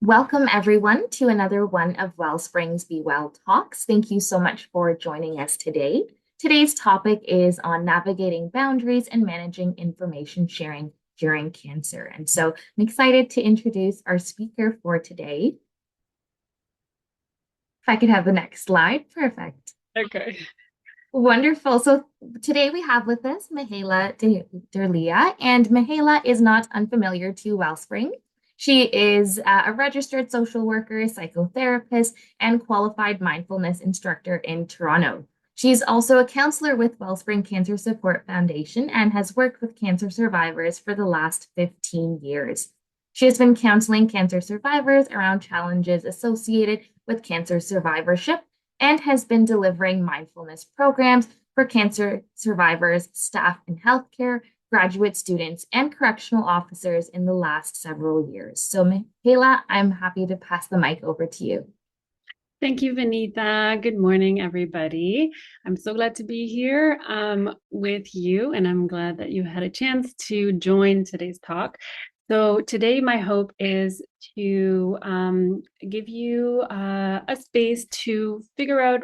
Welcome, everyone, to another one of Wellspring's Be Well Talks. Thank you so much for joining us today. Today's topic is on navigating boundaries and managing information sharing during cancer. And so I'm excited to introduce our speaker for today. If I could have the next slide. Perfect. Okay. Wonderful. So today we have with us Mihaela Dirlea, and Mihaela is not unfamiliar to Wellspring. She is a registered social worker, psychotherapist, and qualified mindfulness instructor in Toronto. She's also a counselor with Wellspring Cancer Support Foundation and has worked with cancer survivors for the last 15 years. She has been counseling cancer survivors around challenges associated with cancer survivorship and has been delivering mindfulness programs for cancer survivors, staff in healthcare, graduate students, and correctional officers in the last several years. So, Mihaela, I'm happy to pass the mic over to you. Thank you, Vanita. Good morning, everybody. I'm so glad to be here with you, and I'm glad that you had a chance to join today's talk. So today, my hope is to give you a space to figure out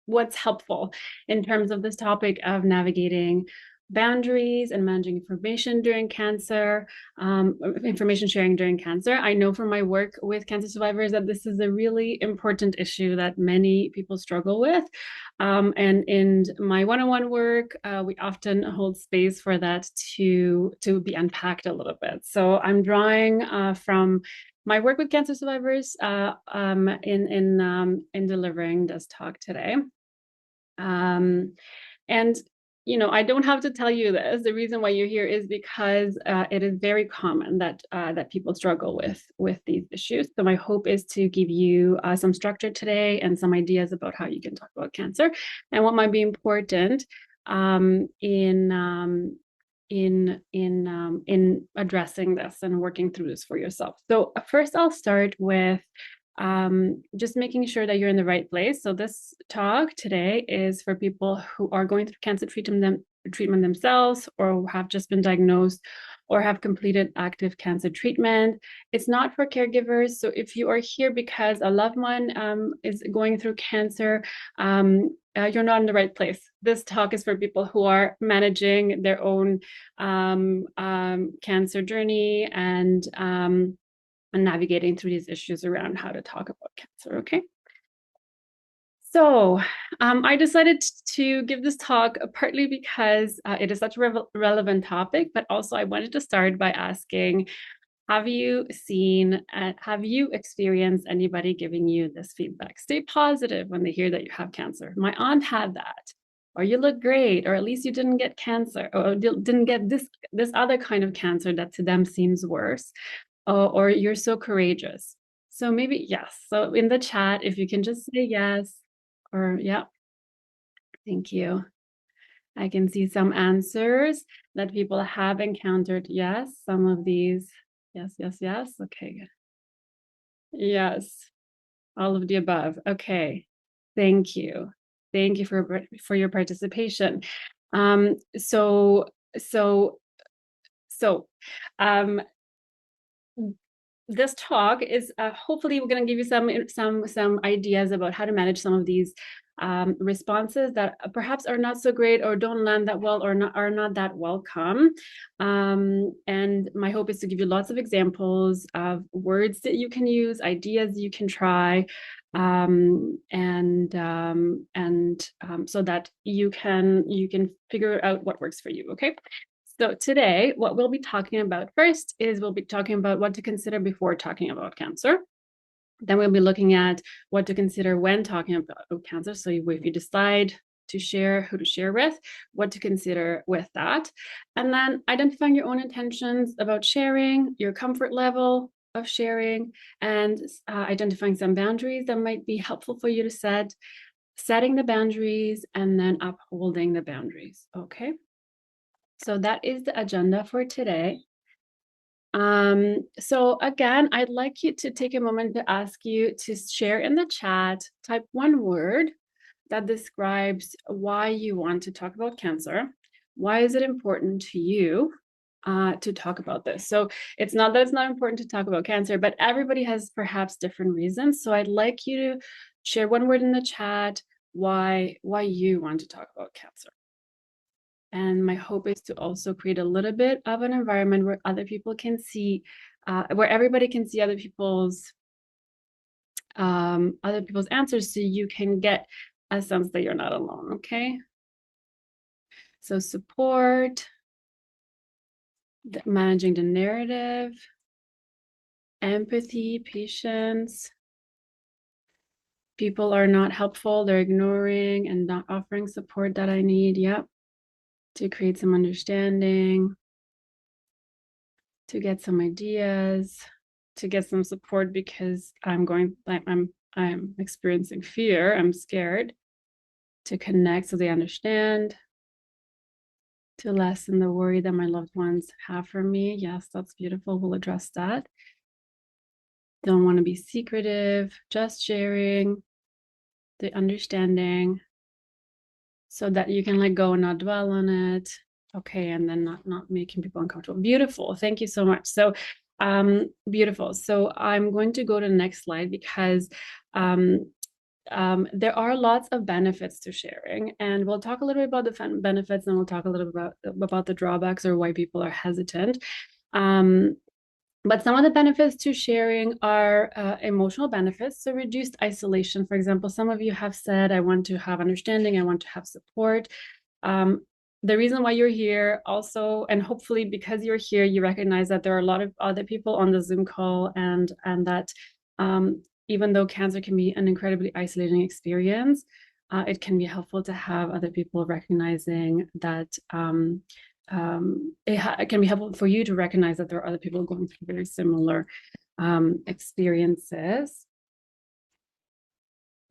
what's helpful in terms of this topic of navigating boundaries and managing information during cancer, information sharing during cancer. I know from my work with cancer survivors that this is a really important issue that many people struggle with. And in my one-on-one work, we often hold space for that to be unpacked a little bit. So I'm drawing from my work with cancer survivors in delivering this talk today. And I don't have to tell you this. The reason why you're here is because it is very common that people struggle with these issues. So my hope is to give you some structure today and some ideas about how you can talk about cancer and what might be important in addressing this and working through this for yourself. So first, I'll start with just making sure that you're in the right place. So this talk today is for people who are going through cancer treatment themselves, or have just been diagnosed, or have completed active cancer treatment. It's not for caregivers. So if you are here because a loved one is going through cancer, you're not in the right place. This talk is for people who are managing their own cancer journey and navigating through these issues around how to talk about cancer, okay? So I decided to give this talk partly because it is such a relevant topic, but also I wanted to start by asking, have you experienced anybody giving you this feedback? Stay positive when they hear that you have cancer. My aunt had that. Or you look great, or at least you didn't get cancer, or didn't get this other kind of cancer that to them seems worse. Or you're so courageous. So maybe yes. So in the chat, if you can just say yes or yeah, thank you. I can see some answers that people have encountered. Yes, some of these. Yes, yes, yes. Okay, good. Yes, all of the above. Okay, thank you. Thank you for your participation. So um, this talk is hopefully we're going to give you some ideas about how to manage some of these responses that perhaps are not so great or don't land that well or are not that welcome. And my hope is to give you lots of examples of words that you can use, ideas you can try, so that you can figure out what works for you. Okay. So today, what we'll be talking about first is we'll be talking about what to consider before talking about cancer. Then we'll be looking at what to consider when talking about cancer. So if you decide to share, who to share with, what to consider with that. And then identifying your own intentions about sharing, your comfort level of sharing, and identifying some boundaries that might be helpful for you to set, setting the boundaries, and then upholding the boundaries. Okay. So that is the agenda for today. So again, I'd like you to take a moment to ask you to share in the chat, type one word that describes why you want to talk about cancer. Why is it important to you? to talk about this. So it's not that it's not important to talk about cancer, but everybody has perhaps different reasons. So I'd like you to share one word in the chat why you want to talk about cancer. And my hope is to also create a little bit of an environment where other people can see, where everybody can see other people's answers, so you can get a sense that you're not alone. Okay. So support, managing the narrative, empathy, patience. People are not helpful, they're ignoring and not offering support that I need. Yep. To create some understanding, to get some ideas, to get some support because I'm experiencing fear, I'm scared, to connect so they understand, to lessen the worry that my loved ones have for me. Yes, that's beautiful. We'll address that. Don't want to be secretive, just sharing, the understanding, so that you can let go and not dwell on it. Okay, and then not making people uncomfortable. Beautiful. Thank you so much. So beautiful. So I'm going to go to the next slide because there are lots of benefits to sharing, and we'll talk a little bit about the benefits, and we'll talk a little bit about the drawbacks or why people are hesitant. But some of the benefits to sharing are emotional benefits. So reduced isolation. For example, some of you have said, I want to have understanding, I want to have support. The reason why you're here also, and hopefully because you're here, you recognize that there are a lot of other people on the Zoom call, and that even though cancer can be an incredibly isolating experience, it can be helpful to have other people recognizing that it can be helpful for you to recognize that there are other people going through very similar experiences.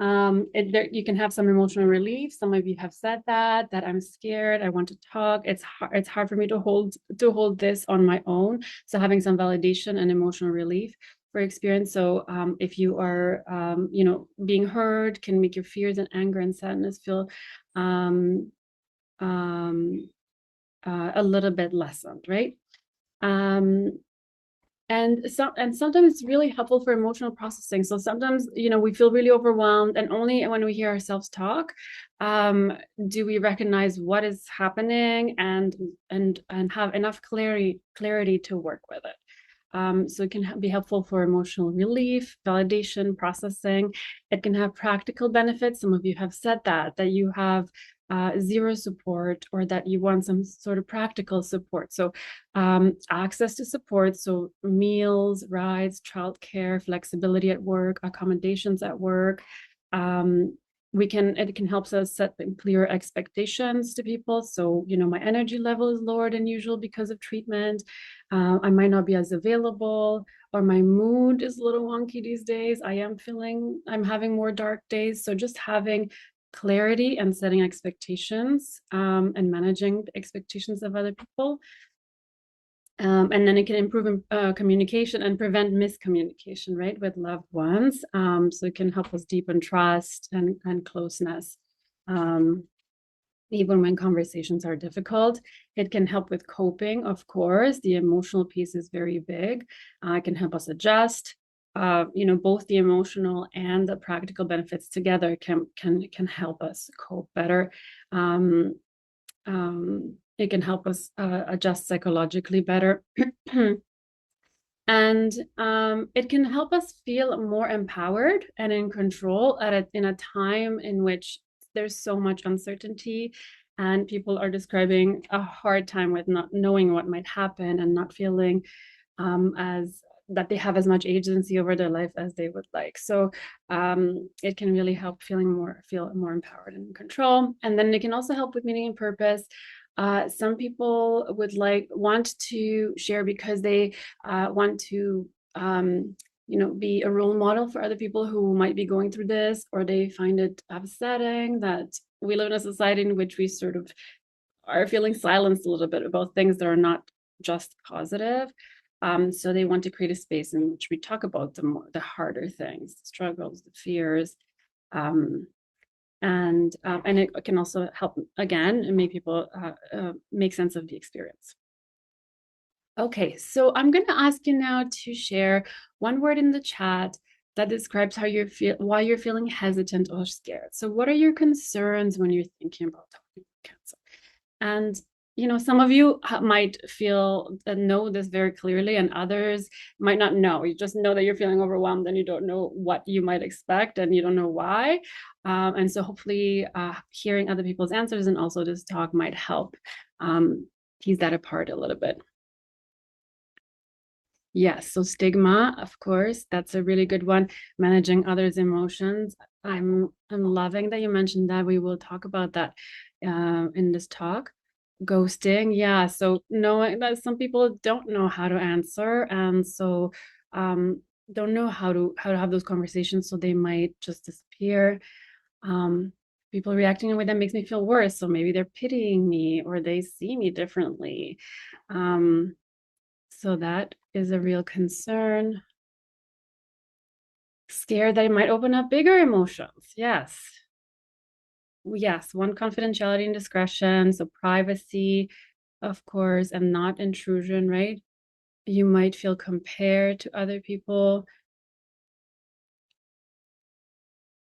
You can have some emotional relief. Some of you have said that I'm scared, I want to talk. It's hard for me to hold this on my own. So having some validation and emotional relief for experience. So if you are, being heard can make your fears and anger and sadness feel a little bit lessened, right? And sometimes it's really helpful for emotional processing. So sometimes, we feel really overwhelmed, and only when we hear ourselves talk, do we recognize what is happening and have enough clarity to work with it. So it can be helpful for emotional relief, validation, processing. It can have practical benefits. Some of you have said that you have zero support, or that you want some sort of practical support. So access to support, so meals, rides, childcare, flexibility at work, accommodations at work. It can help us set clear expectations to people. So, my energy level is lower than usual because of treatment. I might not be as available, or my mood is a little wonky these days. I'm having more dark days. So just having clarity and setting expectations, and managing the expectations of other people. And then it can improve communication and prevent miscommunication, right, with loved ones. So it can help us deepen trust and closeness. Even when conversations are difficult, it can help with coping, of course. The emotional piece is very big. It can help us adjust. Both the emotional and the practical benefits together can help us cope better. It can help us adjust psychologically better. And it can help us feel more empowered and in control in a time in which there's so much uncertainty, and people are describing a hard time with not knowing what might happen, and not feeling as that they have as much agency over their life as they would like. So it can really help feel more empowered and in control. And then it can also help with meaning and purpose. Some people want to share because they want to be a role model for other people who might be going through this, or they find it upsetting that we live in a society in which we sort of are feeling silenced a little bit about things that are not just positive. So they want to create a space in which we talk about the harder things, the struggles, the fears. And it can also help, again, and make people make sense of the experience. Okay, so I'm going to ask you now to share one word in the chat that describes how you feel, why you're feeling hesitant or scared. So, what are your concerns when you're thinking about talking about cancer? And some of you might feel know this very clearly, and others might not know. You just know that you're feeling overwhelmed, and you don't know what you might expect, and you don't know why. And so, hopefully, hearing other people's answers and also this talk might help tease that apart a little bit. Yes, so stigma, of course, that's a really good one. Managing others' emotions. I'm loving that you mentioned that. We will talk about that in this talk. Ghosting, yeah. So knowing that some people don't know how to answer, and so um, don't know how to have those conversations, so they might just disappear. Um, People reacting in a way that makes me feel worse. So maybe they're pitying me or they see me differently. Um, so that is a real concern. Scared that it might open up bigger emotions. Yes. Yes. One, confidentiality and discretion. So privacy, of course, and not intrusion, right? You might feel compared to other people,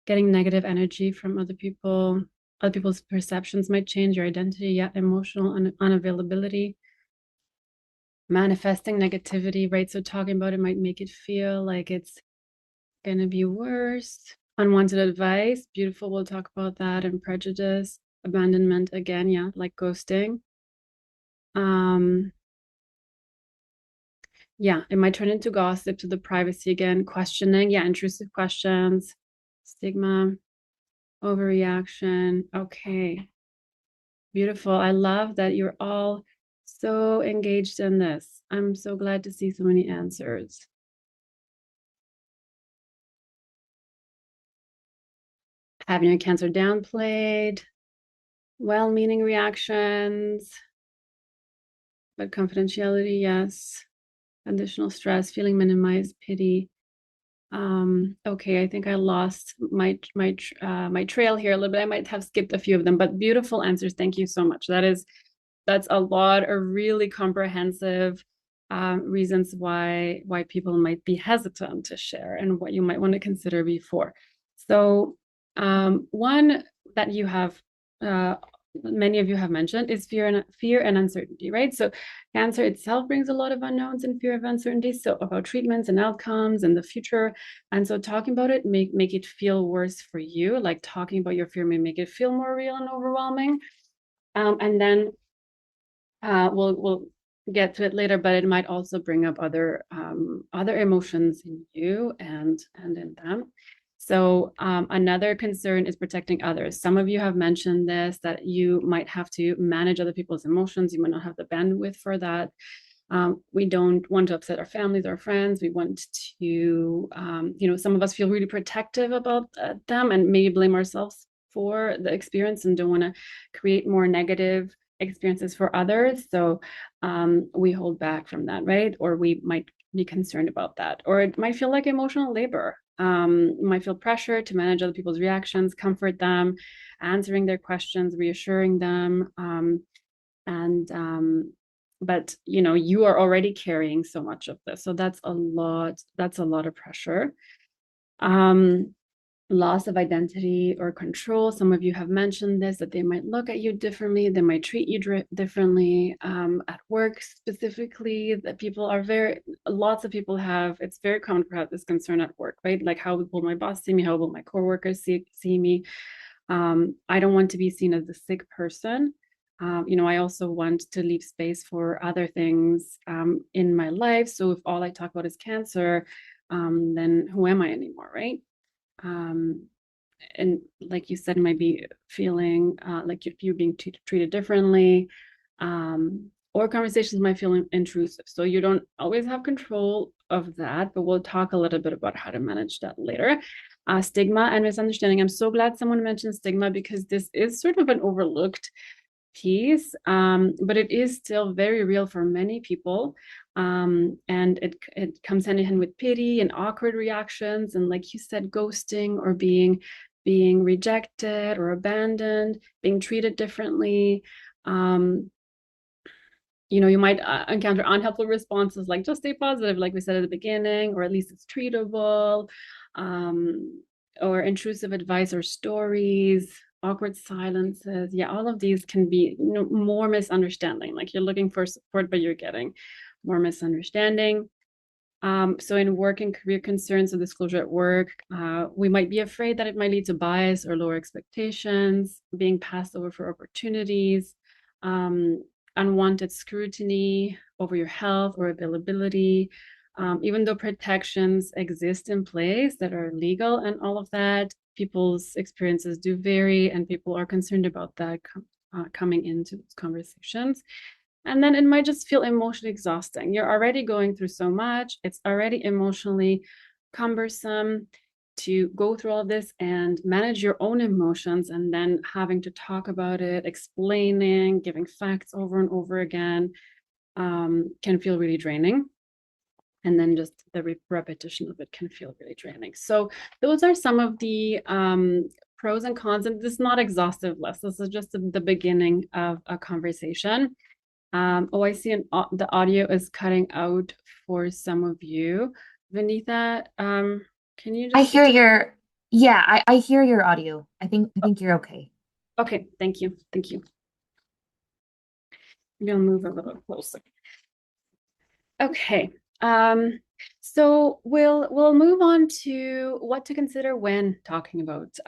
getting negative energy from other people. Other people's perceptions might change your identity. Yeah. Emotional unavailability, manifesting negativity, right? So talking about it might make it feel like it's gonna be worse. Unwanted advice, beautiful. We'll talk about that. And prejudice, abandonment again, yeah, like ghosting. Um, yeah, it might turn into gossip, to the privacy again, questioning, yeah, intrusive questions, stigma, overreaction. Okay, beautiful. I love that you're all so engaged in this. I'm so glad to see so many answers. Having your cancer downplayed, well-meaning reactions, but confidentiality, yes. Additional stress, feeling minimized, pity. Okay, I think I lost my trail here a little bit. I might have skipped a few of them, but beautiful answers. Thank you so much. That's a lot of really comprehensive reasons why people might be hesitant to share and what you might want to consider before. So one that you have many of you have mentioned is fear and uncertainty, right? So cancer itself brings a lot of unknowns and fear of uncertainty. So about treatments and outcomes and the future. And so talking about it make it feel worse for you. Like talking about your fear may make it feel more real and overwhelming. And then we'll get to it later, but it might also bring up other emotions in you and in them. So another concern is protecting others. Some of you have mentioned this, that you might have to manage other people's emotions. You might not have the bandwidth for that. We don't want to upset our families or friends. We want to, some of us feel really protective about them and maybe blame ourselves for the experience and don't want to create more negative experiences for others. So we hold back from that, right? Or we might be concerned about that. Or it might feel like emotional labor. Might feel pressure to manage other people's reactions, comfort them, answering their questions, reassuring them. And but you are already carrying so much of this, so that's a lot of pressure. um Loss of identity or control. Some of you have mentioned this, that they might look at you differently, they might treat you differently. At work specifically, that lots of people have, it's very common to have this concern at work, right? Like, how will my boss see me? How will my coworkers see me? I don't want to be seen as a sick person. I also want to leave space for other things in my life. So if all I talk about is cancer, then who am I anymore, right? Um, and like you said, might be feeling like you're being treated differently, or conversations might feel intrusive. So you don't always have control of that, but we'll talk a little bit about how to manage that later. Stigma and misunderstanding. I'm so glad someone mentioned stigma, because this is sort of an overlooked piece, but it is still very real for many people. And it comes hand in hand with pity and awkward reactions, and like you said, ghosting or being rejected or abandoned, being treated differently. Um, you might encounter unhelpful responses like just stay positive, like we said at the beginning, or at least it's treatable, um, or intrusive advice or stories, awkward silences. Yeah, all of these can be more misunderstanding. Like you're looking for support, but you're getting more misunderstanding. So in work and career concerns or disclosure at work, we might be afraid that it might lead to bias or lower expectations, being passed over for opportunities, um, unwanted scrutiny over your health or availability. Even though protections exist in place that are legal and all of that, people's experiences do vary, and people are concerned about that coming into those conversations. And then it might just feel emotionally exhausting. You're already going through so much, it's already emotionally cumbersome to go through all this and manage your own emotions, and then having to talk about it, explaining, giving facts over and over again, can feel really draining. And then just the repetition of it can feel really draining. So those are some of the pros and cons. And this is not exhaustive list. This is just the beginning of a conversation. Oh, I see the audio is cutting out for some of you. Vinitha, can you I just hear speak to? your, yeah, I hear your audio. I think you're okay. Okay, thank you. Thank you. Maybe I'll move a little closer. Okay. Um, so we'll move on to what to consider when talking about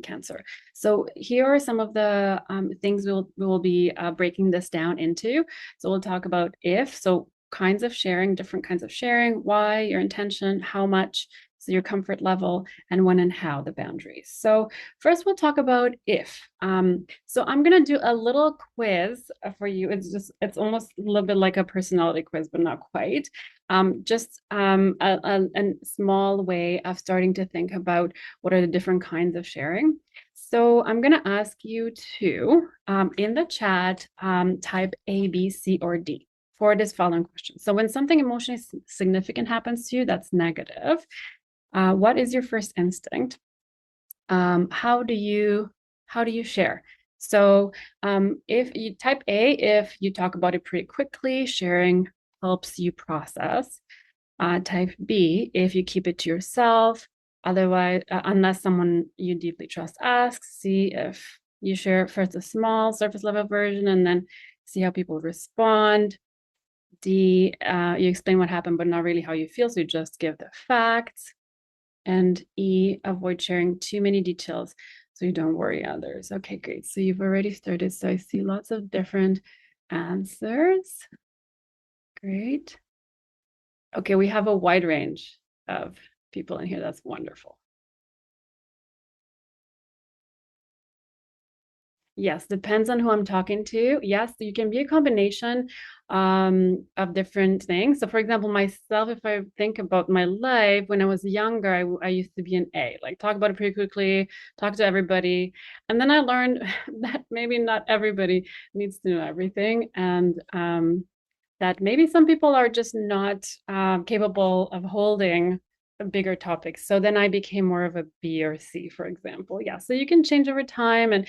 cancer. So here are some of the things we'll be breaking this down into. So we'll talk about if, so kinds of sharing, different kinds of sharing, why, your intention, how much, so your comfort level, and when and how, the boundaries. So first we'll talk about if. So I'm gonna do a little quiz for you. It's almost a little bit like a personality quiz, but not quite. Just a small way of starting to think about what are the different kinds of sharing. So I'm gonna ask you to in the chat type A, B, C, or D for this following question. So when something emotionally significant happens to you, that's negative. What is your first instinct? How do you share? So if you type A, if you talk about it pretty quickly, sharing helps you process. Type B, if you keep it to yourself, otherwise, unless someone you deeply trust asks. C, if you share first a small surface level version and then see how people respond. D, you explain what happened, but not really how you feel, so you just give the facts. And E, avoid sharing too many details so you don't worry others. Okay, great. So you've already started. So I see lots of different answers. Great. Okay, we have a wide range of people in here. That's wonderful. Yes, depends on who I'm talking to. Yes, you can be a combination of different things. So, for example, myself, if I think about my life when I was younger, I used to be an A, like talk about it pretty quickly, talk to everybody. And then I learned that maybe not everybody needs to know everything. And that maybe some people are just not capable of holding bigger topics. So then I became more of a B or C, for example. Yeah, so you can change over time,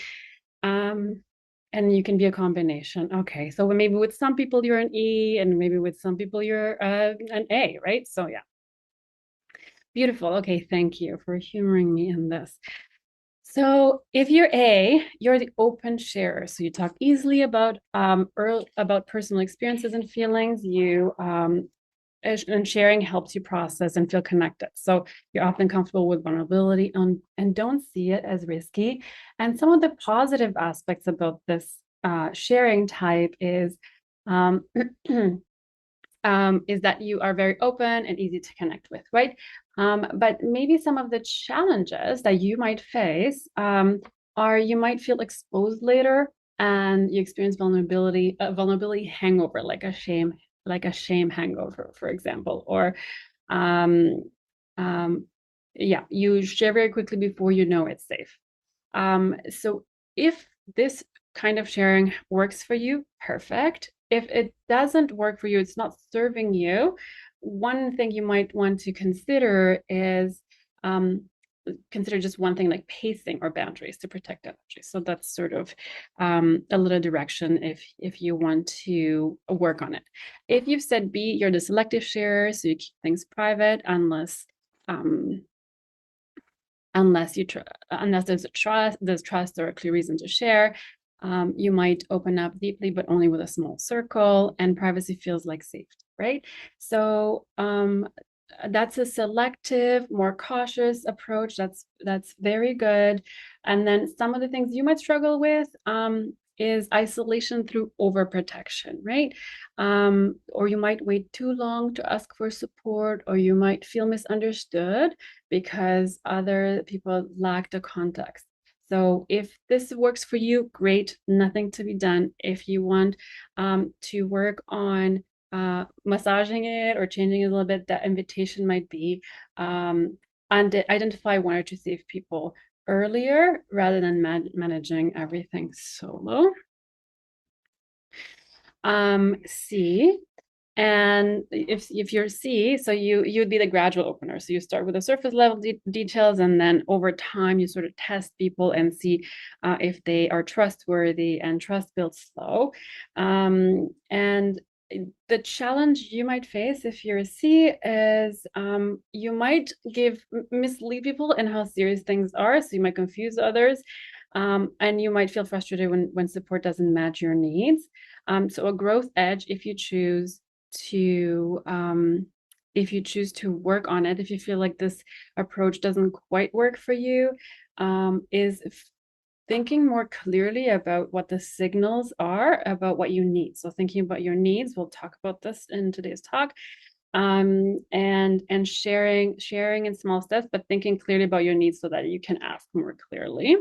um, and you can be a combination. Okay, so maybe with some people you're an E, and maybe with some people you're an A, right? So yeah, beautiful. Okay, thank you for humoring me in this. So if you're A, you're the open sharer. So you talk easily about personal experiences and feelings. And sharing helps you process and feel connected. So you're often comfortable with vulnerability and don't see it as risky. And some of the positive aspects about this sharing type um, is that you are very open and easy to connect with, right? But maybe some of the challenges that you might face are you might feel exposed later and you experience vulnerability hangover, like a shame hangover, for example, or um, um, yeah, you share very quickly before you know it's safe. So if this kind of sharing works for you, perfect. If it doesn't work for you, it's not serving you, one thing you might want to consider is consider just one thing like pacing or boundaries to protect energy. So that's sort of a little direction if you want to work on it. If you've said B, you're the selective sharer, so you keep things private um, unless there's trust or a clear reason to share. You might open up deeply, but only with a small circle, and privacy feels like safety, right? So that's a selective, more cautious approach. That's very good. And then some of the things you might struggle with is isolation through overprotection, right? Or you might wait too long to ask for support, or you might feel misunderstood because other people lack the context. So if this works for you, great, nothing to be done. If you want to work on massaging it or changing it a little bit, that invitation might be and identify one or two safe people earlier rather than managing everything solo. C, and if you're C, so you'd be the gradual opener. So you start with the surface level details, and then over time you sort of test people and see if they are trustworthy, and trust builds slow. And the challenge you might face if you're a C is you might mislead people in how serious things are. So you might confuse others. And you might feel frustrated when support doesn't match your needs. So a growth edge, if you choose to work on it, if you feel like this approach doesn't quite work for you, is thinking more clearly about what the signals are about what you need. So thinking about your needs, we'll talk about this in today's talk, and sharing in small steps, but thinking clearly about your needs so that you can ask more clearly.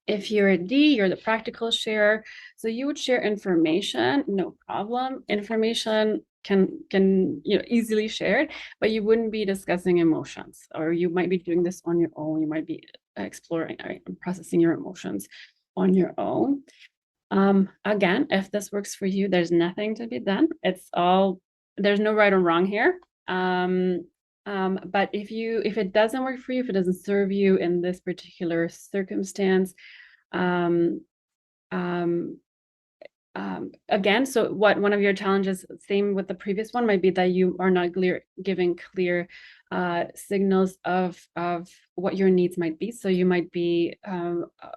If you're a D, you're the practical sharer. So you would share information, no problem. Information can easily shared, but you wouldn't be discussing emotions, or you might be doing this on your own. You might be exploring and processing your emotions on your own. Again, if this works for you, there's nothing to be done. There's no right or wrong here. But if it doesn't work for you, if it doesn't serve you in this particular circumstance, um, um, again, so one of your challenges, same with the previous one, might be that you are not giving clear signals of what your needs might be. So you might be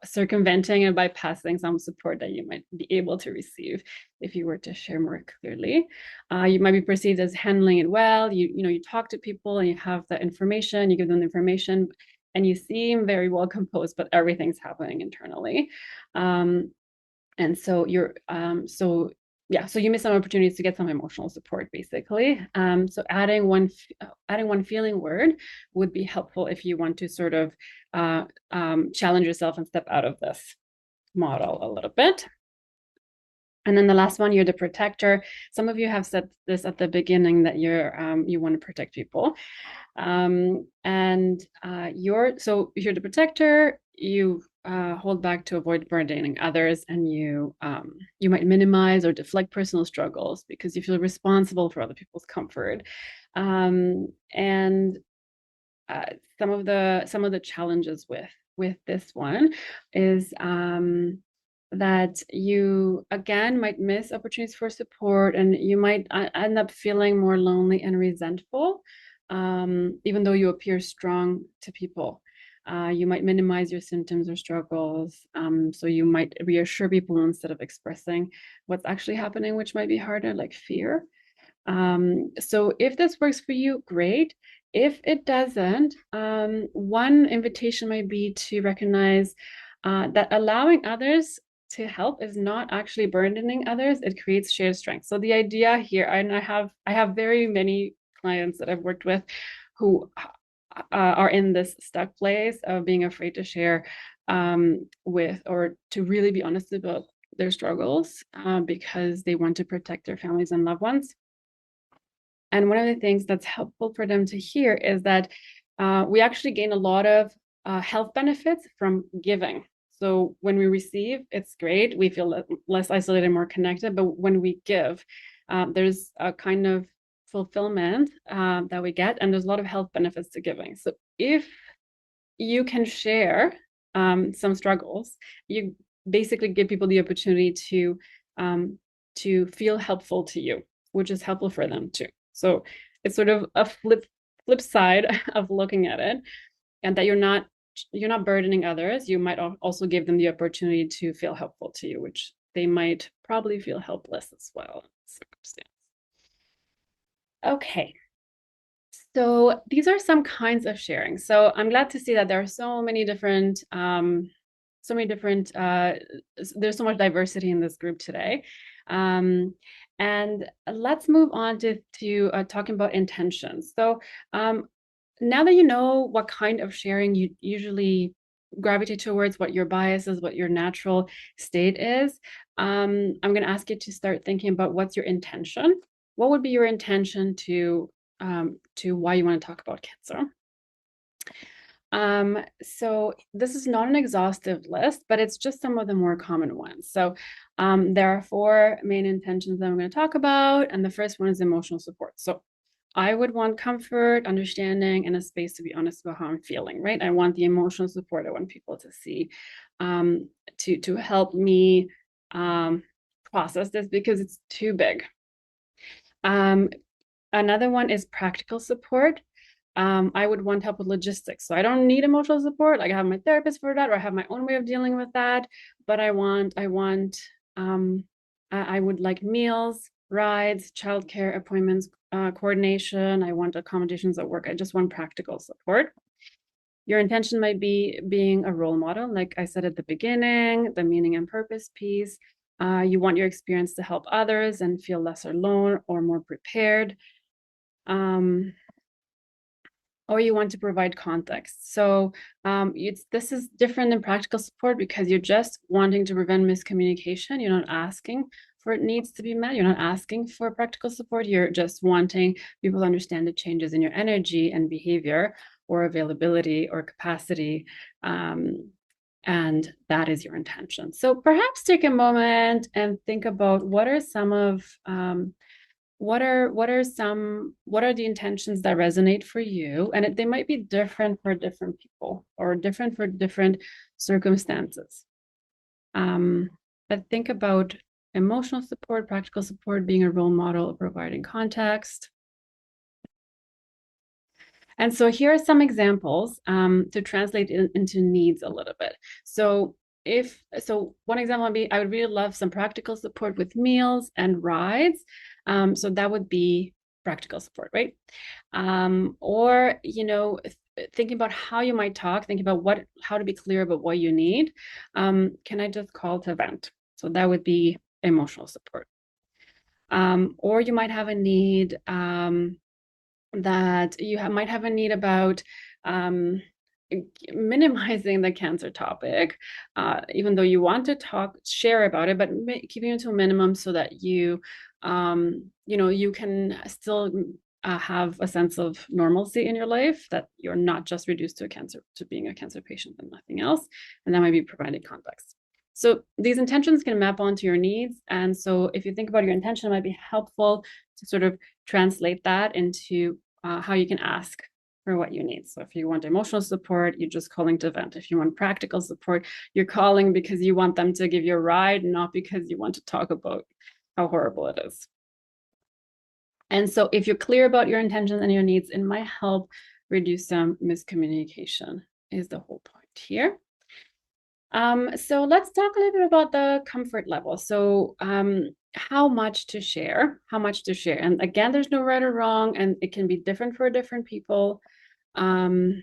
circumventing and bypassing some support that you might be able to receive if you were to share more clearly. You might be perceived as handling it well. You talk to people and you have the information, you give them the information, and you seem very well composed, but everything's happening internally. And so so you miss some opportunities to get some emotional support, basically. So adding one feeling word would be helpful if you want to sort of challenge yourself and step out of this model a little bit. And then the last one, you're the protector. Some of you have said this at the beginning, that you want to protect people. You're the protector. You hold back to avoid burdening others, and you might minimize or deflect personal struggles because you feel responsible for other people's comfort. And some of the challenges with this one is that you again might miss opportunities for support, and you might end up feeling more lonely and resentful, even though you appear strong to people. You might minimize your symptoms or struggles. So you might reassure people instead of expressing what's actually happening, which might be harder, like fear. So if this works for you, great. If it doesn't, one invitation might be to recognize that allowing others to help is not actually burdening others. It creates shared strength. So the idea here, and I have very many clients that I've worked with who are in this stuck place of being afraid to share with, or to really be honest about their struggles because they want to protect their families and loved ones. And one of the things that's helpful for them to hear is that we actually gain a lot of health benefits from giving. So when we receive, it's great. We feel less isolated, more connected. But when we give, there's a kind of fulfillment that we get, and there's a lot of health benefits to giving. So if you can share some struggles. You basically give people the opportunity to feel helpful to you, which is helpful for them too. So it's sort of a flip side of looking at it, and that you're not burdening others. You might also give them the opportunity to feel helpful to you, which they might probably feel helpless as well. Circumstance. Okay. So these are some kinds of sharing. So I'm glad to see that there are there's so much diversity in this group today. Um, and let's move on to talking about intentions. So now that you know what kind of sharing you usually gravitate towards, what your bias is, what your natural state is, I'm going to ask you to start thinking about what's your intention. What would be your intention to why you want to talk about cancer? So this is not an exhaustive list, but it's just some of the more common ones. So there are four main intentions that I'm going to talk about, and the first one is emotional support. So I would want comfort, understanding, and a space to be honest about how I'm feeling, right? I want the emotional support. I want people to see, to help me process this because it's too big. Um, Another one is practical support. I would want help with logistics. So I don't need emotional support. Like I have my therapist for that, or I have my own way of dealing with that. But I would like meals, rides, childcare appointments, coordination. I want accommodations at work. I just want practical support. Your intention might be being a role model, like I said at the beginning, the meaning and purpose piece. You want your experience to help others and feel less alone or more prepared. Um, or you want to provide context. So this is different than practical support because you're just wanting to prevent miscommunication. You're not asking for it needs to be met. You're not asking for practical support. You're just wanting people to understand the changes in your energy and behavior or availability or capacity. And that is your intention. So perhaps take a moment and think about what are the intentions that resonate for you, and they might be different for different people or different for different circumstances. But think about emotional support, practical support, being a role model, providing context. And so here are some examples to translate into needs a little bit. So one example would be, I would really love some practical support with meals and rides. So that would be practical support, right? Or, thinking about how you might talk, thinking about how to be clear about what you need. Can I just call to vent? So that would be emotional support. Or you might have a need that might have a need about minimizing the cancer topic, even though you want to share about it, but keeping it to a minimum so that you can still have a sense of normalcy in your life, that you're not just reduced to being a cancer patient and nothing else. And that might be providing context. So these intentions can map onto your needs. And so if you think about your intention, it might be helpful to sort of translate that into how you can ask for what you need. So if you want emotional support, you're just calling to vent. If you want practical support, you're calling because you want them to give you a ride, not because you want to talk about how horrible it is. And so if you're clear about your intentions and your needs, it might help reduce some miscommunication, is the whole point here. So let's talk a little bit about the comfort level. So how much to share. And again, there's no right or wrong, and it can be different for different people. So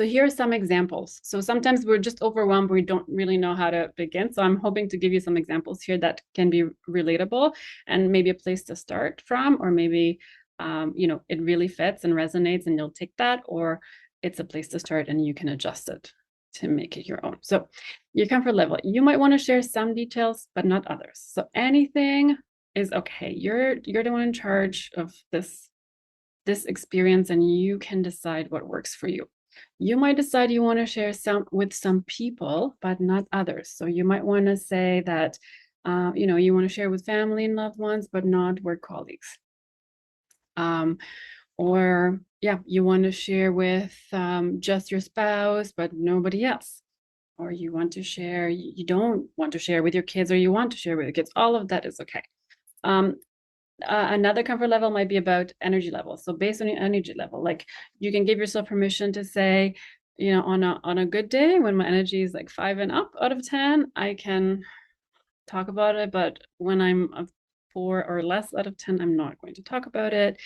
here are some examples. So sometimes we're just overwhelmed, we don't really know how to begin. So I'm hoping to give you some examples here that can be relatable and maybe a place to start from, or maybe it really fits and resonates and you'll take that, or it's a place to start and you can adjust it to make it your own. So your comfort level, you might want to share some details, but not others. So anything is okay. You're the one in charge of this experience, and you can decide what works for you. You might decide you want to share with some people, but not others. So you might want to say that you want to share with family and loved ones, but not work colleagues. Or yeah, you want to share with just your spouse, but nobody else. Or you want to share, you don't want to share with your kids, or you want to share with your kids. All of that is okay. Um, another comfort level might be about energy level. So based on your energy level, like you can give yourself permission to say, on a good day when my energy is like 5 and up out of 10, I can talk about it. But when I'm a 4 or less out of 10, I'm not going to talk about it.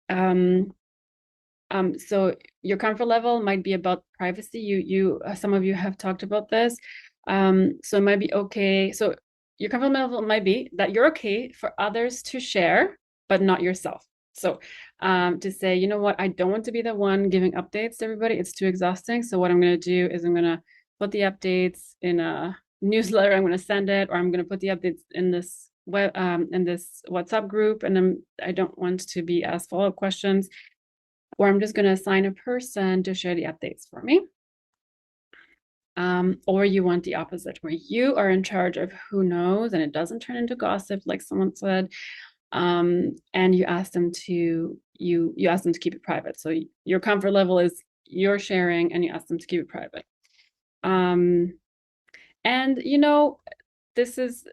Um, so your comfort level might be about privacy. Some of you have talked about this. So it might be okay. So your comfort level might be that you're okay for others to share, but not yourself. So to say, you know what, I don't want to be the one giving updates to everybody. It's too exhausting. So what I'm going to do is I'm going to put the updates in a newsletter. I'm going to send it, or I'm going to put the updates in this WhatsApp group, and I don't want to be asked follow-up questions, or I'm just going to assign a person to share the updates for me. Or you want the opposite, where you are in charge of who knows, and it doesn't turn into gossip, like someone said. And you ask them to keep it private. So your comfort level is you're sharing, and you ask them to keep it private. And this is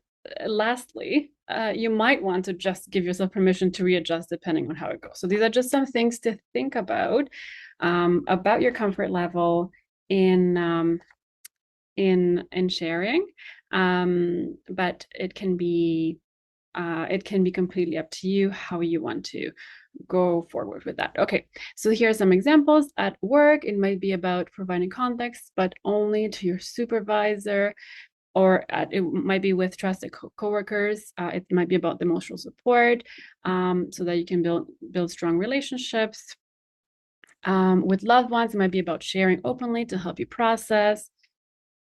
lastly, you might want to just give yourself permission to readjust depending on how it goes. So these are just some things to think about your comfort level in sharing. But it can be completely up to you how you want to go forward with that. Okay, so here are some examples. At work, it might be about providing context, but only to your supervisor, or it might be with trusted coworkers. It might be about the emotional support, so that you can build strong relationships. With loved ones, it might be about sharing openly to help you process.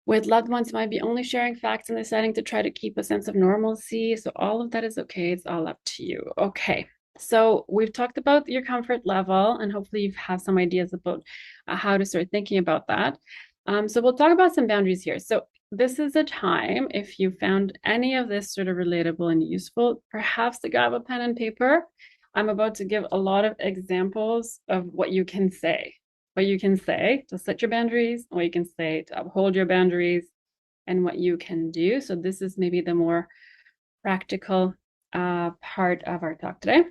With loved ones, it might be only sharing facts in the setting to try to keep a sense of normalcy. So all of that is okay. It's all up to you. Okay. So we've talked about your comfort level, and hopefully you have some ideas about how to start thinking about that. So we'll talk about some boundaries here. So this is a time, if you found any of this sort of relatable and useful, perhaps to grab a pen and paper. I'm about to give a lot of examples of what you can say to set your boundaries, what you can say to uphold your boundaries, and what you can do. So this is maybe the more practical part of our talk today.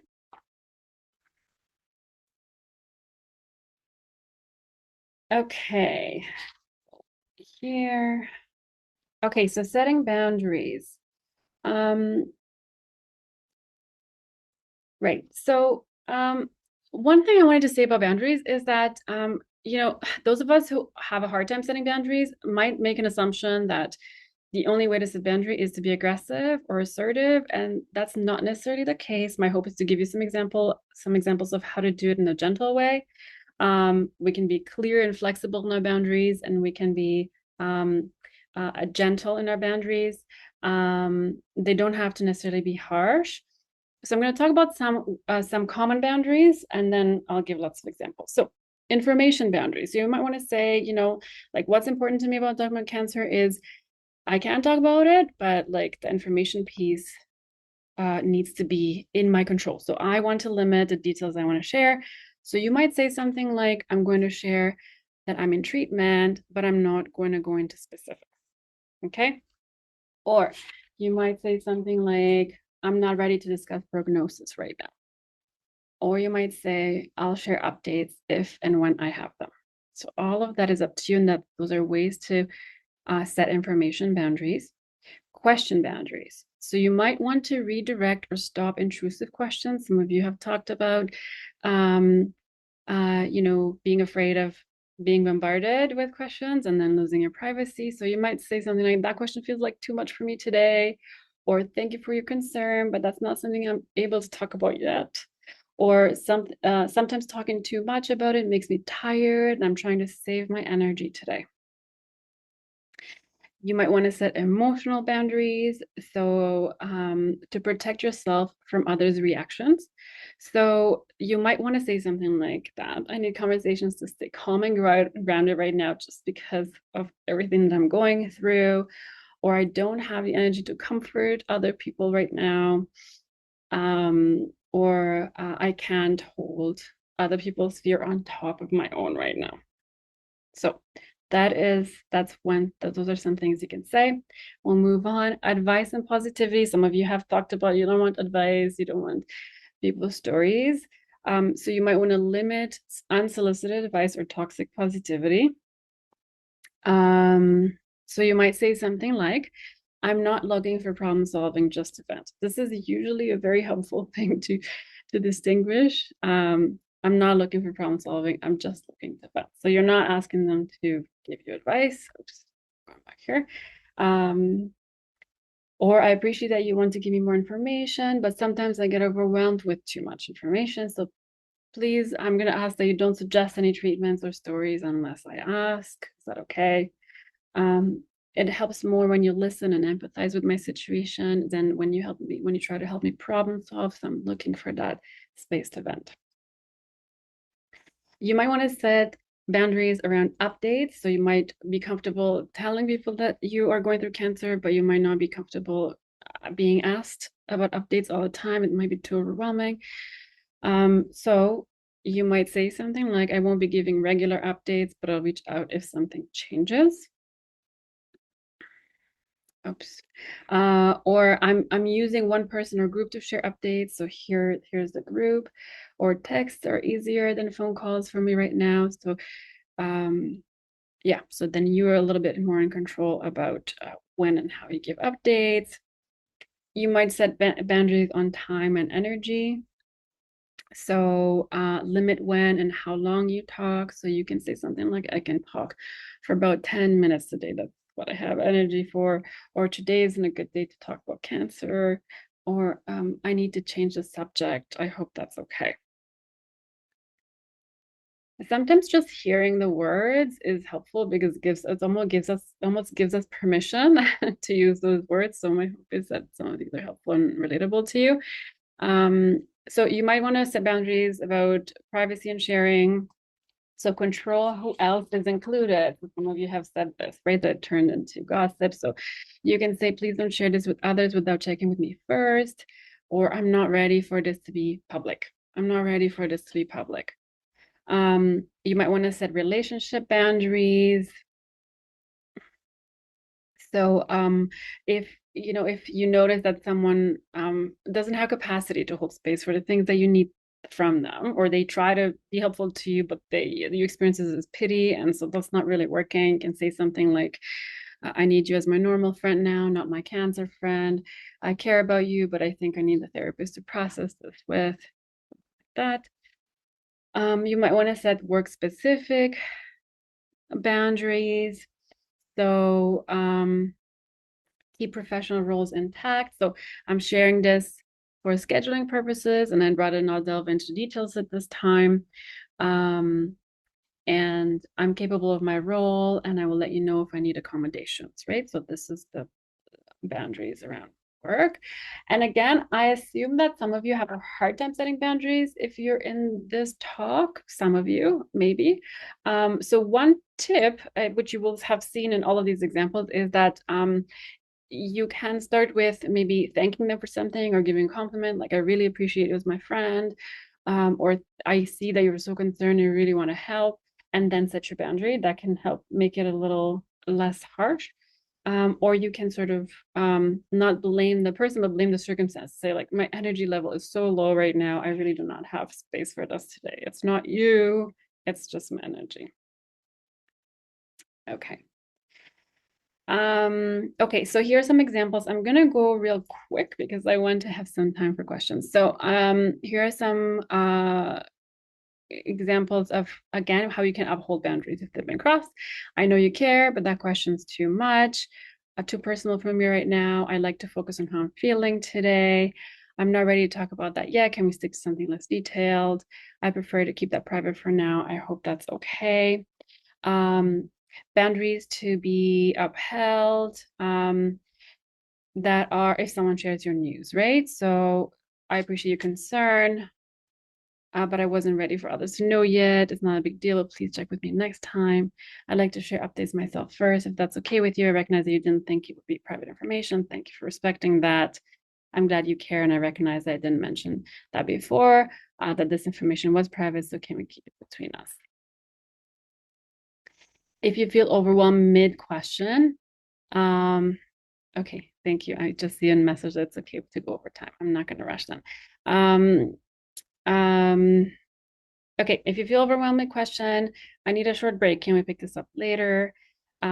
Okay, here. Okay, so setting boundaries. Right. So one thing I wanted to say about boundaries is that those of us who have a hard time setting boundaries might make an assumption that the only way to set boundary is to be aggressive or assertive, and that's not necessarily the case. My hope is to give you some examples of how to do it in a gentle way. We can be clear and flexible in our boundaries, and we can be gentle in our boundaries. They don't have to necessarily be harsh. So I'm going to talk about some common boundaries, and then I'll give lots of examples. So information boundaries. So you might want to say, like, what's important to me about talking about cancer is I can't talk about it, but like the information piece needs to be in my control. So I want to limit the details I want to share. So you might say something like, I'm going to share that I'm in treatment, but I'm not going to go into specifics. Okay. Or you might say something like, I'm not ready to discuss prognosis right now. Or you might say, I'll share updates if and when I have them. So all of that is up to you, and that those are ways to set information boundaries. Question boundaries. So you might want to redirect or stop intrusive questions. Some of you have talked about, being afraid of being bombarded with questions and then losing your privacy. So you might say something like, that question feels like too much for me today, or thank you for your concern, but that's not something I'm able to talk about yet. Or sometimes talking too much about it makes me tired, and I'm trying to save my energy today. You might want to set emotional boundaries, so to protect yourself from others' reactions. So you might want to say something like that. I need conversations to stay calm and grounded right now, just because of everything that I'm going through, or I don't have the energy to comfort other people right now, or I can't hold other people's sphere on top of my own right now. So those are some things you can say. We'll move on. Advice and positivity. Some of you have talked about you don't want advice, you don't want people's stories. So you might want to limit unsolicited advice or toxic positivity. So you might say something like, I'm not looking for problem solving, just to vent. This is usually a very helpful thing to distinguish. I'm not looking for problem solving. I'm just looking to vent. So you're not asking them to give you advice. Oops, going back here. Or I appreciate that you want to give me more information, but sometimes I get overwhelmed with too much information. So please, I'm going to ask that you don't suggest any treatments or stories unless I ask. Is that okay? It helps more when you listen and empathize with my situation than when you try to help me problem solve. So I'm looking for that space to vent. You might want to set boundaries around updates. So you might be comfortable telling people that you are going through cancer, but you might not be comfortable being asked about updates all the time. It might be too overwhelming. So you might say something like, I won't be giving regular updates, but I'll reach out if something changes. Oops. Or I'm using one person or group to share updates. So here's the group, or texts are easier than phone calls for me right now. So yeah, so then you're a little bit more in control about when and how you give updates. You might set boundaries on time and energy. So limit when and how long you talk. So you can say something like, I can talk for about 10 minutes today. That's what I have energy for. Or today isn't a good day to talk about cancer. Or I need to change the subject. I hope that's okay. Sometimes just hearing the words is helpful because it almost gives us permission to use those words. So my hope is that some of these are helpful and relatable to you. So you might want to set boundaries about privacy and sharing. So control who else is included. Some of you have said this, right? That turned into gossip. So you can say, please don't share this with others without checking with me first. Or I'm not ready for this to be public. I'm not ready for this to be public. You might want to set relationship boundaries. So if you notice that someone doesn't have capacity to hold space for the things that you need from them, or they try to be helpful to you, but you experience this as pity, and so that's not really working, you can say something like, I need you as my normal friend now, not my cancer friend. I care about you, but I think I need a therapist to process this with that. You might want to set work specific boundaries. So keep professional roles intact. So I'm sharing this for scheduling purposes, and I'd rather not delve into details at this time. And I'm capable of my role, and I will let you know if I need accommodations, right? So this is the boundaries around work. And again, I assume that some of you have a hard time setting boundaries if you're in this talk, some of you maybe. So one tip, which you will have seen in all of these examples, is that you can start with maybe thanking them for something or giving a compliment, like, I really appreciate you as my friend, or I see that you're so concerned, you really want to help, and then set your boundary. That can help make it a little less harsh. Or you can sort of not blame the person, but blame the circumstance. Say, like, my energy level is so low right now, I really do not have space for this today. It's not you, it's just my energy. Okay. Okay, so here are some examples. I'm gonna go real quick because I want to have some time for questions. So here are some examples of, again, how you can uphold boundaries if they've been crossed. I know you care, but that question's too much, too personal for me right now. I like to focus on how I'm feeling today. I'm not ready to talk about that yet. Can we stick to something less detailed? I prefer to keep that private for now. I hope that's okay. Boundaries to be upheld, that are if someone shares your news, right? So I appreciate your concern, but I wasn't ready for others to know yet. It's not a big deal, but please check with me next time. I'd like to share updates myself first, if that's okay with you. I recognize that you didn't think it would be private information. Thank you for respecting that. I'm glad you care, and I recognize that I didn't mention that before, that this information was private, so can we keep it between us? If you feel overwhelmed mid-question, okay, thank you. I just see a message that it's okay to go over time. I'm not going to rush them. Um, um, okay, if you feel overwhelmed mid-question, I need a short break. Can we pick this up later?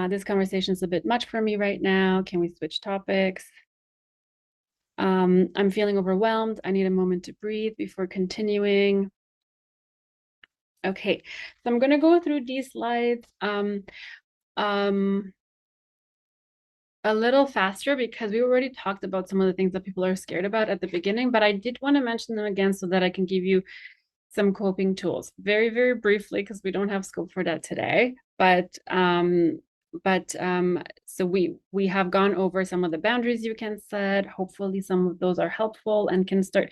This conversation is a bit much for me right now. Can we switch topics? I'm feeling overwhelmed. I need a moment to breathe before continuing. Okay, so I'm going to go through these slides a little faster because we already talked about some of the things that people are scared about at the beginning, but I did want to mention them again so that I can give you some coping tools very, very briefly because we don't have scope for that today. So we have gone over some of the boundaries you can set. Hopefully, some of those are helpful and can start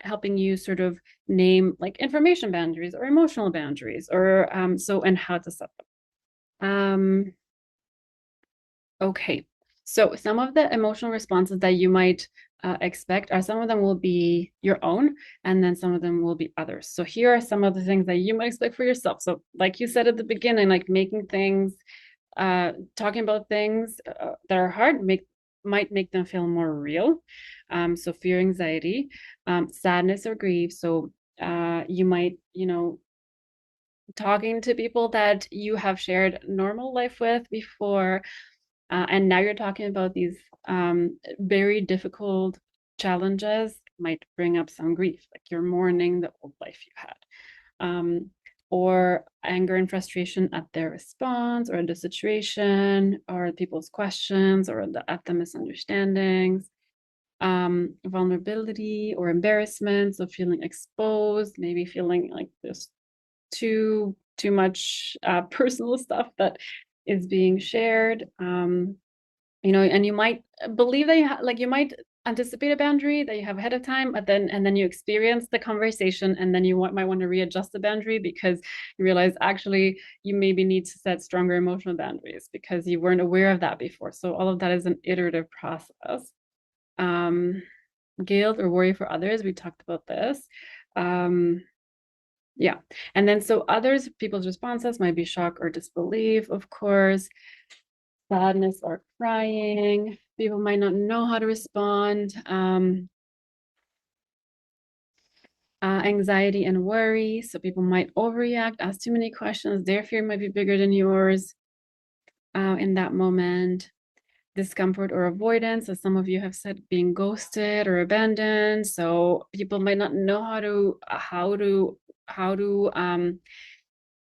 helping you sort of name like information boundaries or emotional boundaries or and how to set them. Okay, so some of the emotional responses that you might expect are some of them will be your own, and then some of them will be others. So here are some of the things that you might expect for yourself. So, like you said at the beginning, like making things, talking about things that are hard might make them feel more real. So fear, anxiety, sadness or grief. So you might, talking to people that you have shared normal life with before, and now you're talking about these very difficult challenges might bring up some grief, like you're mourning the old life you had, or anger and frustration at their response, or the situation, or people's questions, or at the misunderstandings. Vulnerability or embarrassment, so feeling exposed, maybe feeling like there's too much personal stuff that is being shared. And you might believe that you might anticipate a boundary that you have ahead of time, but then you experience the conversation, and then you might want to readjust the boundary because you realize actually you maybe need to set stronger emotional boundaries because you weren't aware of that before. So all of that is an iterative process. Guilt or worry for others, we talked about this. Yeah. And then so others, people's responses might be shock or disbelief, of course, sadness or crying. People might not know how to respond. Anxiety and worry. So people might overreact, ask too many questions. Their fear might be bigger than yours in that moment. Discomfort or avoidance, as some of you have said, being ghosted or abandoned. So people might not know how to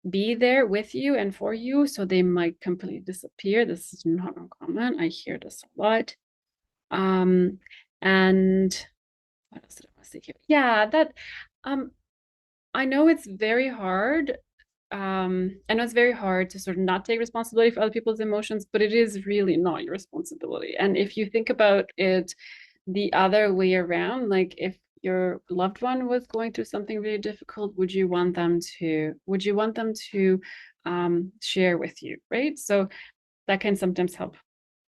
be there with you and for you, so they might completely disappear. This is not uncommon. I hear this a lot. And what else did I want to say here? Yeah, that I know it's very hard. I know it's very hard to sort of not take responsibility for other people's emotions, but it is really not your responsibility. And if you think about it the other way around, like if your loved one was going through something really difficult, would you want them to share with you, right? So that can sometimes help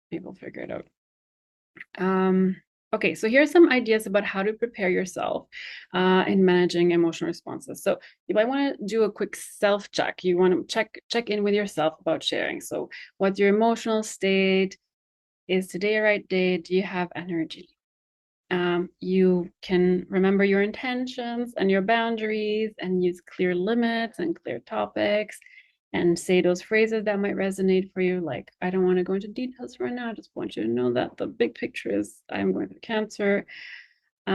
people figure it out. Okay, so here are some ideas about how to prepare yourself in managing emotional responses. So you might want to do a quick self-check. You want to check in with yourself about sharing. So what's your emotional state? Is today a right day? Do you have energy? You can remember your intentions and your boundaries and use clear limits and clear topics and say those phrases that might resonate for you. Like, I don't want to go into details right now. I just want you to know that the big picture is I'm going through cancer. Or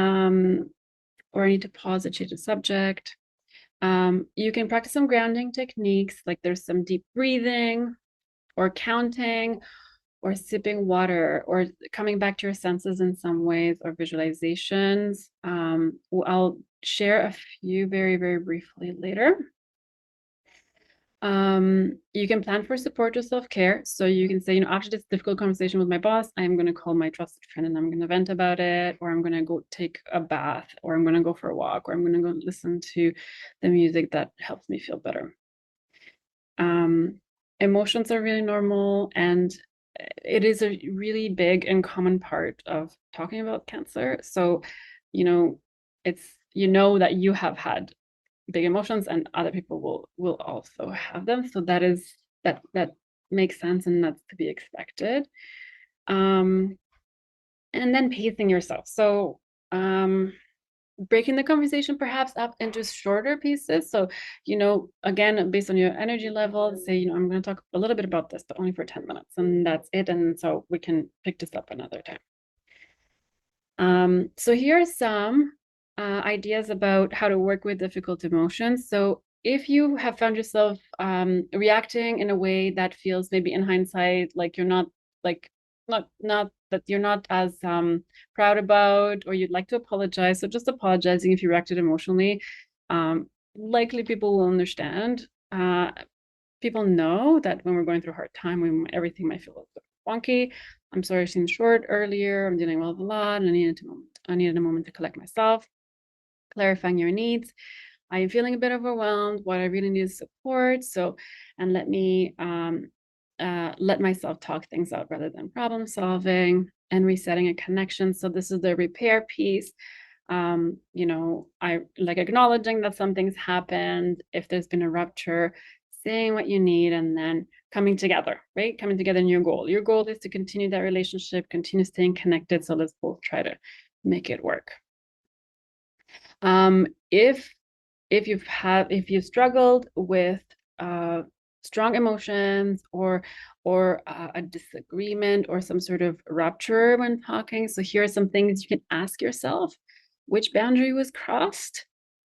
I need to pause and change the subject. You can practice some grounding techniques, like there's some deep breathing or counting or sipping water or coming back to your senses in some ways or visualizations. I'll share a few very, very briefly later. You can plan for support or self-care. So you can say, after this difficult conversation with my boss, I'm going to call my trusted friend and I'm going to vent about it, or I'm going to go take a bath, or I'm going to go for a walk, or I'm going to go listen to the music that helps me feel better. Emotions are really normal, and it is a really big and common part of talking about cancer. So, you know, it's that you have had big emotions and other people will also have them. So that makes sense and that's to be expected. Um, and then pacing yourself. So, breaking the conversation perhaps up into shorter pieces. So, again, based on your energy level, say, I'm going to talk a little bit about this, but only for 10 minutes, and that's it. And so we can pick this up another time. So here are some ideas about how to work with difficult emotions. So if you have found yourself reacting in a way that feels maybe in hindsight like you're not like not that you're not as proud about, or you'd like to apologize, so just apologizing if you reacted emotionally. Likely people will understand. People know that when we're going through a hard time, everything might feel a bit wonky. I'm sorry I seemed short earlier. I'm dealing with a lot, and I needed a moment to collect myself. Clarifying your needs. I am feeling a bit overwhelmed. What I really need is support. So, and let me let myself talk things out rather than problem solving, and resetting a connection. So this is the repair piece. I like acknowledging that something's happened. If there's been a rupture, saying what you need, and then coming together, right? Coming together in your goal. Your goal is to continue that relationship, continue staying connected. So let's both try to make it work. If you've struggled with strong emotions, or a disagreement or some sort of rupture when talking, so here are some things you can ask yourself: which boundary was crossed?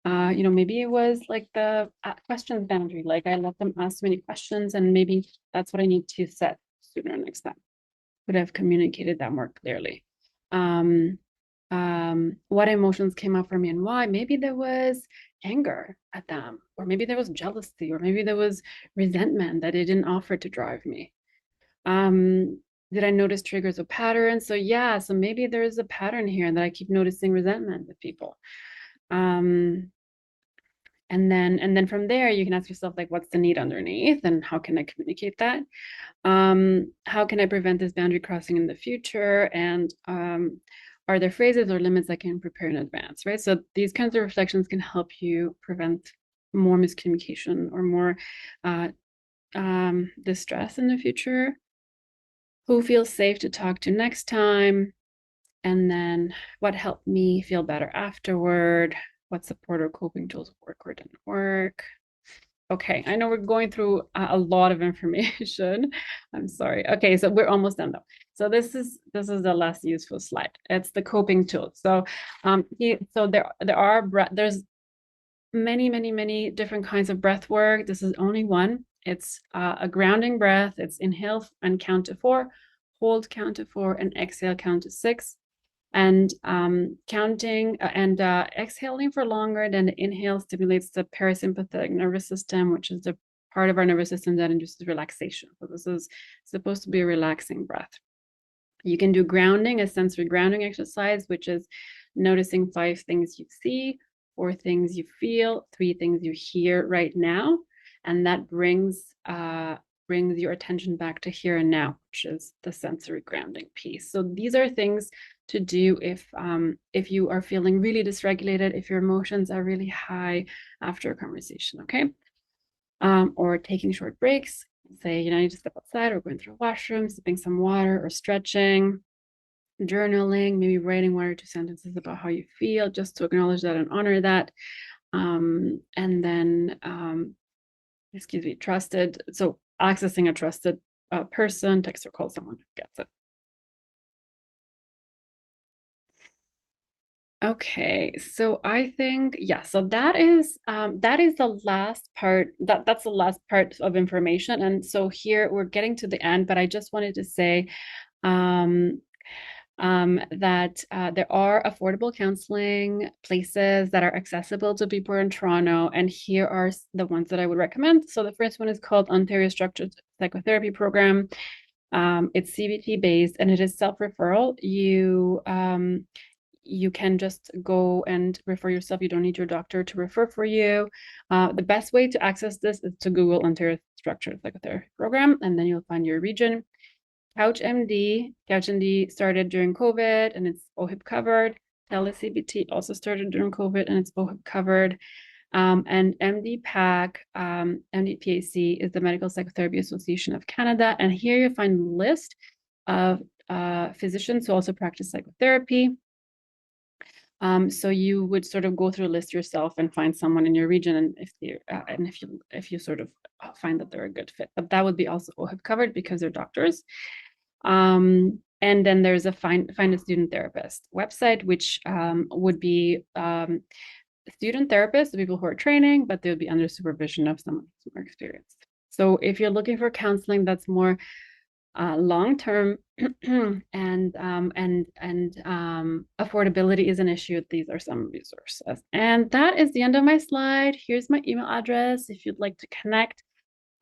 Maybe it was like the questions boundary, like I let them ask many questions, and maybe that's what I need to set sooner next time. Could have communicated that more clearly. Um, what emotions came up for me and why? Maybe there was anger at them, or maybe there was jealousy, or maybe there was resentment that they didn't offer to drive me. Did I notice triggers or patterns? So yeah, so maybe there is a pattern here that I keep noticing resentment with people. And then from there you can ask yourself, like, what's the need underneath, and how can I communicate that? How can I prevent this boundary crossing in the future? And are there phrases or limits I can prepare in advance, right? So these kinds of reflections can help you prevent more miscommunication or more distress in the future. Who feels safe to talk to next time? And then what helped me feel better afterward? What support or coping tools work or didn't work? Okay, I know we're going through a lot of information. I'm sorry. Okay, so we're almost done though. So this is the last useful slide. It's the coping tools. So there's many different kinds of breath work. This is only one. It's a grounding breath. It's inhale and count to 4, hold, count to 4, and exhale, count to 6. And counting and exhaling for longer than the inhale stimulates the parasympathetic nervous system, which is the part of our nervous system that induces relaxation. So this is supposed to be a relaxing breath. You can do grounding, a sensory grounding exercise, which is noticing 5 things you see, 4 things you feel, 3 things you hear right now, and that brings your attention back to here and now, which is the sensory grounding piece. So these are things to do if you are feeling really dysregulated, if your emotions are really high after a conversation, okay? Or taking short breaks. Say, I need to step outside, or going through a washroom, sipping some water, or stretching, journaling, maybe writing 1 or 2 sentences about how you feel, just to acknowledge that and honor that. And then, trusted. So accessing a trusted person, text or call someone who gets it. Okay, so I think, yeah, so that is the last part. That's the last part of information. And so here we're getting to the end, but I just wanted to say that there are affordable counseling places that are accessible to people in Toronto, and here are the ones that I would recommend. So the first one is called Ontario Structured Psychotherapy Program. It's CBT based, and it is self-referral. You can just go and refer yourself. You don't need your doctor to refer for you. The best way to access this is to Google Ontario Structured Psychotherapy Program, and then you'll find your region. CouchMD started during COVID and it's OHIP covered. TeleCBT also started during COVID and it's OHIP covered. And MDPAC, MDPAC is the Medical Psychotherapy Association of Canada. And here you find a list of physicians who also practice psychotherapy. So you would sort of go through a list yourself and find someone in your region, and if you sort of find that they're a good fit. But that would be also OHIP covered because they're doctors. And then there's a find a student therapist website, which would be student therapists, the people who are training, but they would be under supervision of someone who's more experienced. So if you're looking for counseling that's more long term and affordability is an issue, these are some resources. And that is the end of my slide. Here's my email address if you'd like to connect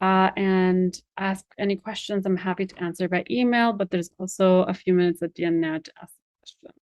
and ask any questions. I'm happy to answer by email, but there's also a few minutes at the end now to ask questions.